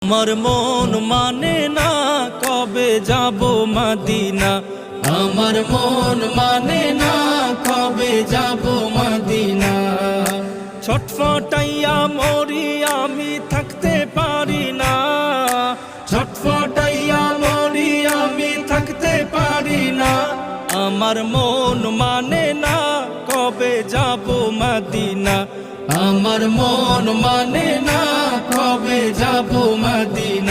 আমার মন মানে না কবে যাব মদিনা, আমার মন মানে না কবে যাব মদিনা। ছটফটাইয়া মরি আমি থাকতে পারি না, ছটফটাইয়া মরি আমি থাকতে পারি না। আমার মন মানে না কবে যাব মদিনা, আমার মন মানে না কবে যাব মদিনা।